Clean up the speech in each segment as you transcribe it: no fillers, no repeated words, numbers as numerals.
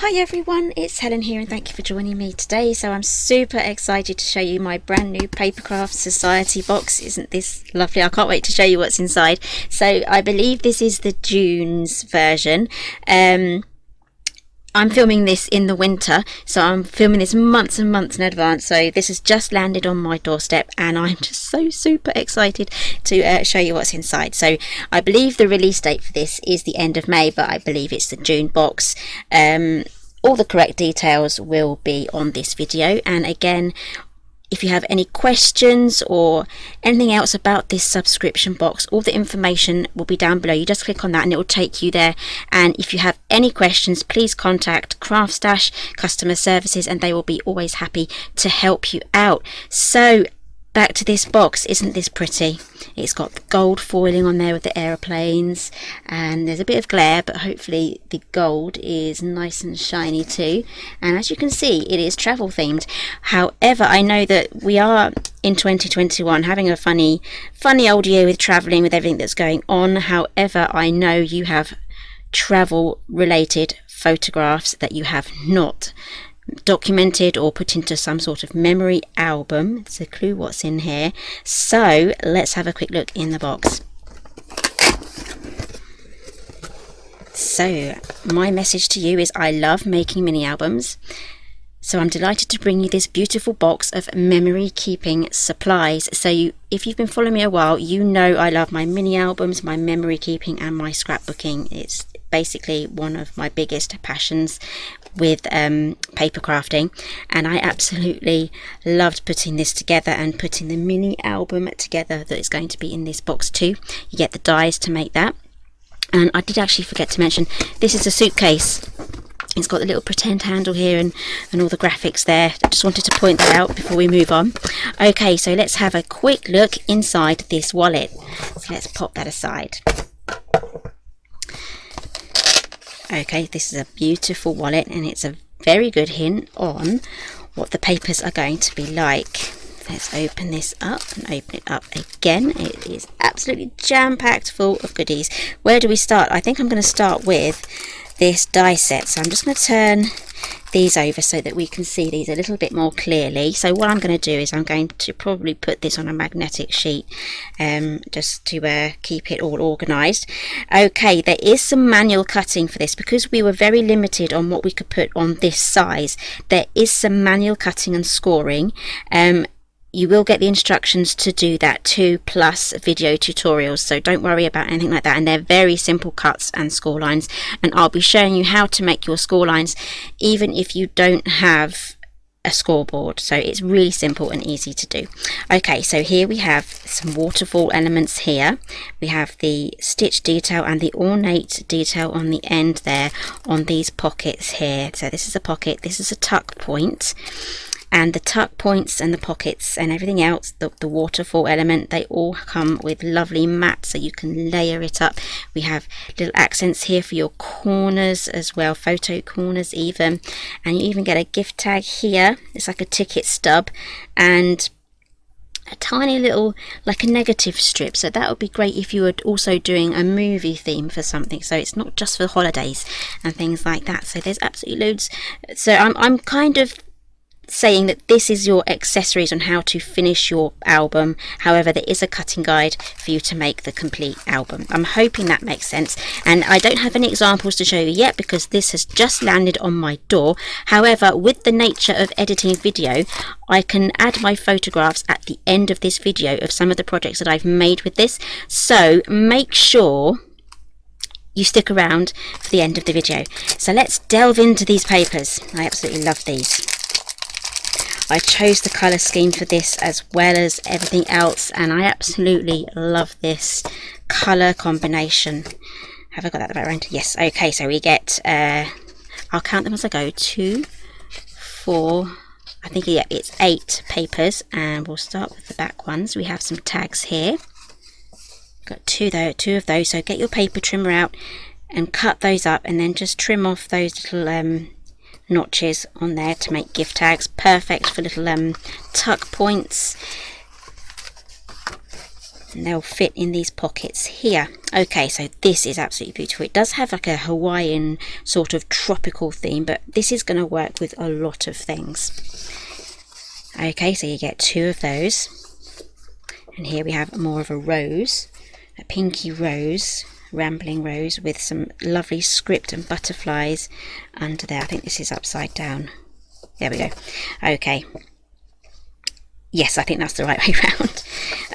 Hi everyone, it's Helen here and thank you for joining me today. So I'm super excited to show you my brand new Papercraft Society Box. Isn't this lovely? I can't wait to show you what's inside. So I believe this is the June's version. I'm filming this in the winter, so I'm filming this months and months in advance. So this has just landed on my doorstep and I'm just so super excited to show you what's inside. So I believe the release date for this is the end of May, but I believe it's the June box. All the correct details will be on this video, and again, if you have any questions or anything else about this subscription box, all the information will be down below. You just click on that and it will take you there. And if you have any questions, please contact CraftStash customer services and they will be always happy to help you out. So back to this box. Isn't this pretty? It's got the gold foiling on there with the aeroplanes, and there's a bit of glare, but hopefully the gold is nice and shiny too. And as you can see, it is travel themed. However, I know that we are in 2021 having a funny old year with traveling, with everything that's going on. However, I know you have travel related photographs that you have not documented or put into some sort of memory album. It's a clue what's in here. So let's have a quick look in the box. So my message to you is I love making mini albums. So I'm delighted to bring you this beautiful box of memory keeping supplies. So if you've been following me a while, you know I love my mini albums, my memory keeping and my scrapbooking. It's basically one of my biggest passions with paper crafting, and I absolutely loved putting this together and putting the mini album together that is going to be in this box too. You get the dies to make that. And I did actually forget to mention, this is a suitcase. It's got the little pretend handle here and all the graphics there. I just wanted to point that out before we move on. Okay, so let's have a quick look inside this wallet. So let's pop that aside. Okay, this is a beautiful wallet and it's a very good hint on what the papers are going to be like. Let's open this up and open it up again. It is absolutely jam-packed full of goodies. Where do we start? I think I'm going to start with this die set. So I'm just going to turn these over so that we can see these a little bit more clearly. So what I'm going to do is I'm going to probably put this on a magnetic sheet just to keep it all organized. Okay, there is some manual cutting for this because we were very limited on what we could put on this size. There is some manual cutting and scoring. You will get the instructions to do that too, plus video tutorials, so don't worry about anything like that. And they're very simple cuts and score lines, and I'll be showing you how to make your score lines even if you don't have a scoreboard. So it's really simple and easy to do. Okay, so here we have some waterfall elements here. We have the stitch detail and the ornate detail on the end there on these pockets here. So this is a pocket, this is a tuck point. And the tuck points and the pockets and everything else, the waterfall element, they all come with lovely mats so you can layer it up. We have little accents here for your corners as well, photo corners even. And you even get a gift tag here. It's like a ticket stub and a tiny little, like a negative strip. So that would be great if you were also doing a movie theme for something. So it's not just for holidays and things like that. So there's absolutely loads. So I'm kind of saying that this is your accessories on how to finish your album. However, there is a cutting guide for you to make the complete album. I'm hoping that makes sense, and I don't have any examples to show you yet because this has just landed on my door. However, with the nature of editing video, I can add my photographs at the end of this video of some of the projects that I've made with this, so make sure you stick around for the end of the video. So let's delve into these papers. I absolutely love these. I chose the colour scheme for this as well as everything else, and I absolutely love this colour combination. Have I got that right around? Yes. Okay, so we get, I'll count them as I go, 2, 4, I think, yeah, it's 8 papers, and we'll start with the back ones. We have some tags here. Got two of those, so get your paper trimmer out and cut those up, and then just trim off those little notches on there to make gift tags. Perfect for little tuck points. and they'll fit in these pockets here. Okay, so this is absolutely beautiful. It does have like a Hawaiian sort of tropical theme, but this is going to work with a lot of things. Okay, so you get 2 of those, and here we have more of a rose, a pinky rose, rambling rose with some lovely script and butterflies under there. I think this is upside down. There we go. Okay. Yes, I think that's the right way round.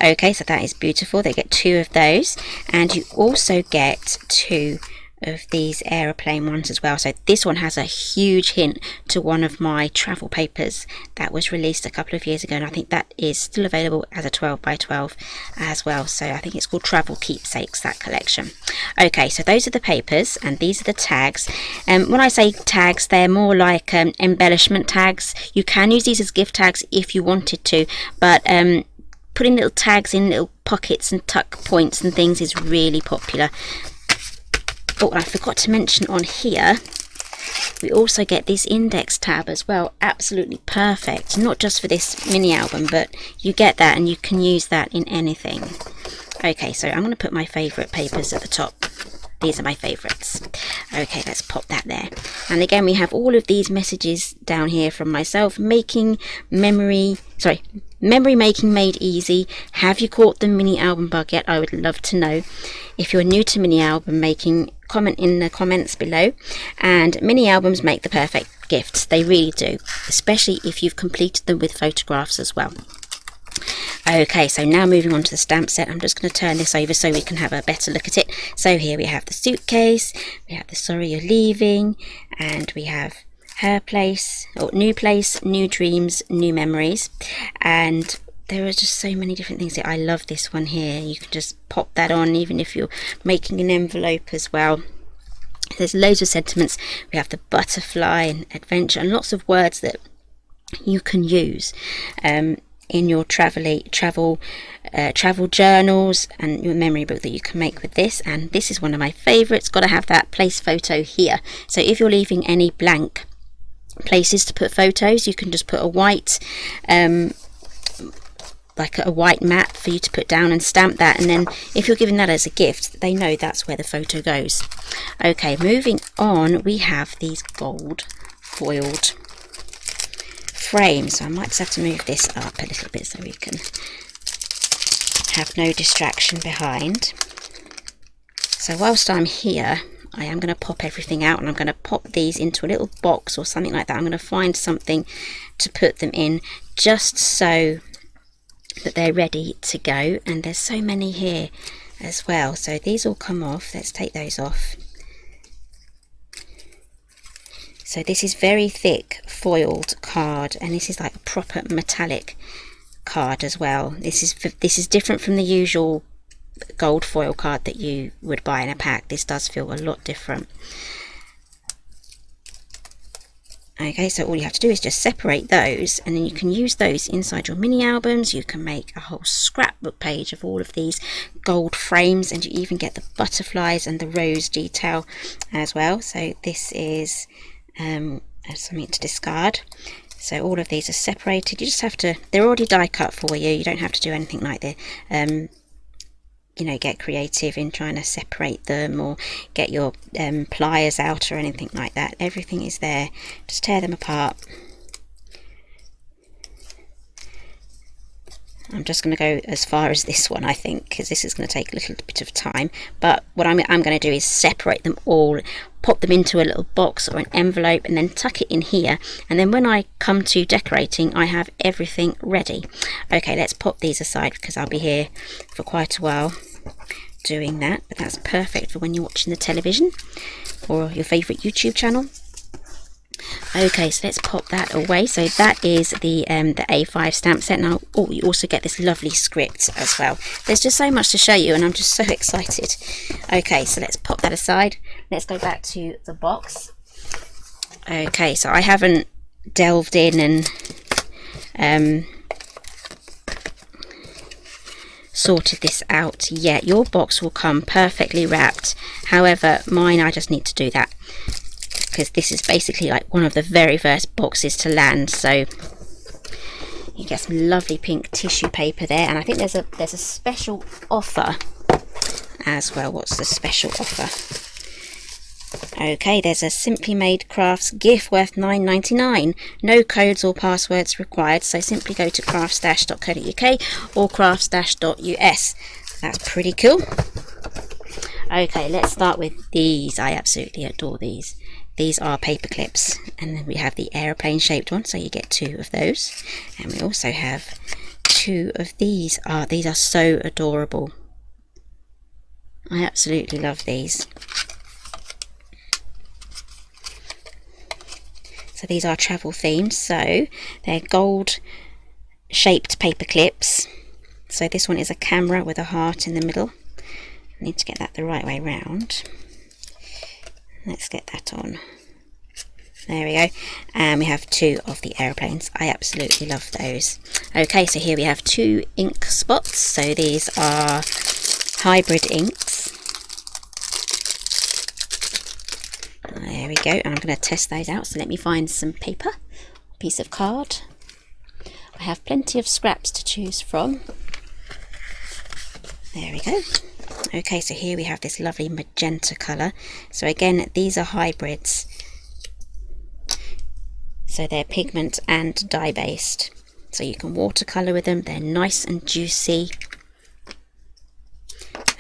Okay, so that is beautiful. They get 2 of those, and you also get 2 of these aeroplane ones as well. So this one has a huge hint to one of my travel papers that was released a couple of years ago, and I think that is still available as a 12 by 12 as well. So I think it's called Travel Keepsakes, that collection. Okay, so those are the papers, and these are the tags. When I say tags, they're more like embellishment tags. You can use these as gift tags if you wanted to, but putting little tags in little pockets and tuck points and things is really popular. Oh, I forgot to mention on here, we also get this index tab as well. Absolutely perfect, not just for this mini album, but you get that and you can use that in anything. Okay, so I'm going to put my favourite papers at the top. These are my favourites. Okay, let's pop that there. And again, we have all of these messages down here from myself. Memory making made easy. Have you caught the mini album bug yet? I would love to know. If you're new to mini album making, comment in the comments below. And mini albums make the perfect gifts. They really do, especially if you've completed them with photographs as well. Okay, so now moving on to the stamp set. I'm just going to turn this over so we can have a better look at it. So here we have the suitcase, we have the sorry you're leaving, and we have her place, or new place, new dreams, new memories. And there are just so many different things here. I love this one here. You can just pop that on even if you're making an envelope as well. There's loads of sentiments. We have the butterfly and adventure and lots of words that you can use in your travel journals and your memory book that you can make with this. And this is one of my favorites. Got to have that place photo here. So if you're leaving any blank places to put photos, you can just put a white like a white mat for you to put down and stamp that, and then if you're giving that as a gift, they know that's where the photo goes. Okay, moving on, we have these gold foiled frames. So I might just have to move this up a little bit so we can have no distraction behind. So whilst I'm here, I am going to pop everything out, and I'm going to pop these into a little box or something like that. I'm going to find something to put them in just so that they're ready to go. And there's so many here as well, so these all come off. Let's take those off. So this is very thick foiled card, and this is like a proper metallic card as well. This is different from the usual gold foil card that you would buy in a pack. This does feel a lot different. Okay, so all you have to do is just separate those, and then you can use those inside your mini albums. You can make a whole scrapbook page of all of these gold frames, and you even get the butterflies and the rose detail as well. So this is something to discard. So all of these are separated. You just have to, they're already die cut for you. You don't have to do anything like this. You know, get creative in trying to separate them or get your pliers out or anything like that. Everything is there. Just tear them apart. I'm just going to go as far as this one, I think, because this is going to take a little bit of time. But what I'm going to do is separate them all, pop them into a little box or an envelope, and then tuck it in here. And then when I come to decorating, I have everything ready. Okay, let's pop these aside because I'll be here for quite a while doing that. But that's perfect for when you're watching the television or your favourite YouTube channel. Okay, so let's pop that away. So that is the A5 stamp set. Now, oh, you also get this lovely script as well. There's just so much to show you, and I'm just so excited. Okay, so let's pop that aside. Let's go back to the box. Okay, so I haven't delved in and sorted this out yet. Your box will come perfectly wrapped. However, mine, I just need to do that, because this is basically like one of the very first boxes to land. So You get some lovely pink tissue paper there, and I think there's a special offer as well. What's the special offer? Okay, there's a Simply Made Crafts gift worth $9.99. No codes or passwords required, so simply go to craftstash.co.uk or craftstash.us. That's pretty cool. Okay, let's start with these. I absolutely adore these. These are paper clips, and then we have the aeroplane shaped one, so you get 2 of those. And we also have 2 of these. These are so adorable. I absolutely love these. So these are travel themed, so they're gold shaped paper clips. So this one is a camera with a heart in the middle. I need to get that the right way round. Let's get that on. There we go. And we have 2 of the aeroplanes. I absolutely love those. Okay, so here we have 2 ink spots. So these are hybrid inks. There we go, and I'm going to test those out, so let me find some paper, a piece of card. I have plenty of scraps to choose from. There we go. Okay, so here we have this lovely magenta colour. So again, these are hybrids. So they're pigment and dye based. So you can watercolour with them, they're nice and juicy.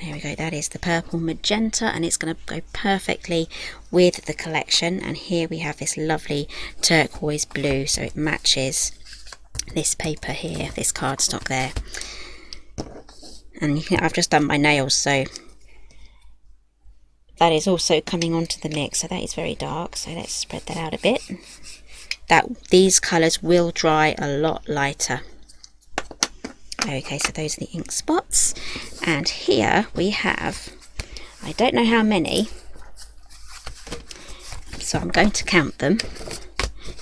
There we go, that is the purple magenta, and it's going to go perfectly with the collection. And here we have this lovely turquoise blue, so it matches this paper here, this cardstock there. And you can, I've just done my nails, so that is also coming onto the mix. So that is very dark, so let's spread that out a bit. These colours will dry a lot lighter. Okay, so those are the ink spots, and here we have, I don't know how many, so I'm going to count them.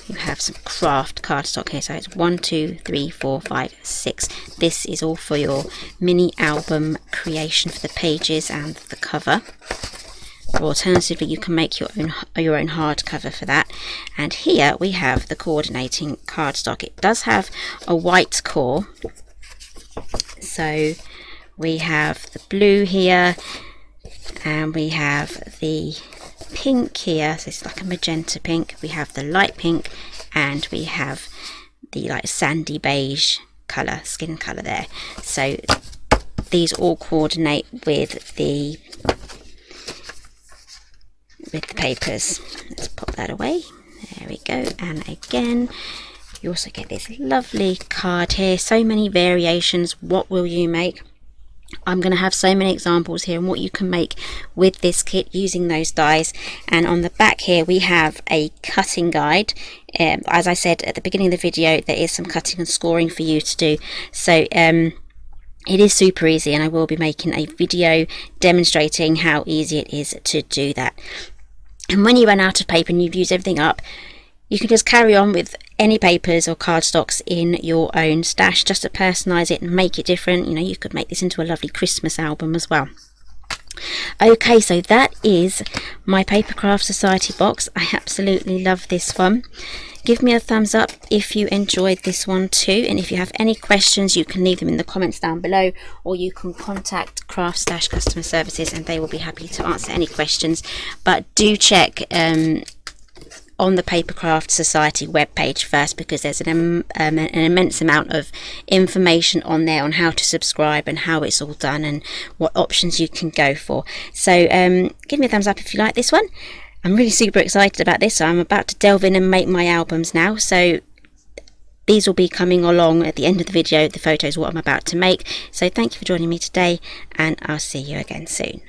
You have some craft cardstock here, so it's 1, 2, 3, 4, 5, 6. This is all for your mini album creation for the pages and the cover. Or alternatively, you can make your own hardcover for that. And here we have the coordinating cardstock. It does have a white core. So we have the blue here, and we have the pink here, so it's like a magenta pink. We have the light pink, and we have the like sandy beige colour, skin colour there. So these all coordinate with the papers. Let's pop that away. There we go. And again, you also get this lovely card here. So many variations. What will you make? I'm going to have so many examples here and what you can make with this kit using those dies. And on the back here we have a cutting guide. As I said at the beginning of the video, there is some cutting and scoring for you to do. So it is super easy, and I will be making a video demonstrating how easy it is to do that. And when you run out of paper and you've used everything up, you can just carry on with any papers or cardstocks in your own stash just to personalise it and make it different. You know, you could make this into a lovely Christmas album as well. Okay, so that is my Papercraft Society box. I absolutely love this one. Give me a thumbs up if you enjoyed this one too, and if you have any questions you can leave them in the comments down below, or you can contact CraftStash customer services and they will be happy to answer any questions. But do check on the Papercraft Society webpage first, because there's an immense amount of information on there on how to subscribe and how it's all done and what options you can go for. So give me a thumbs up if you like this one. I'm really super excited about this, so I'm about to delve in and make my albums now. So these will be coming along at the end of the video, the photos, what I'm about to make. So thank you for joining me today, and I'll see you again soon.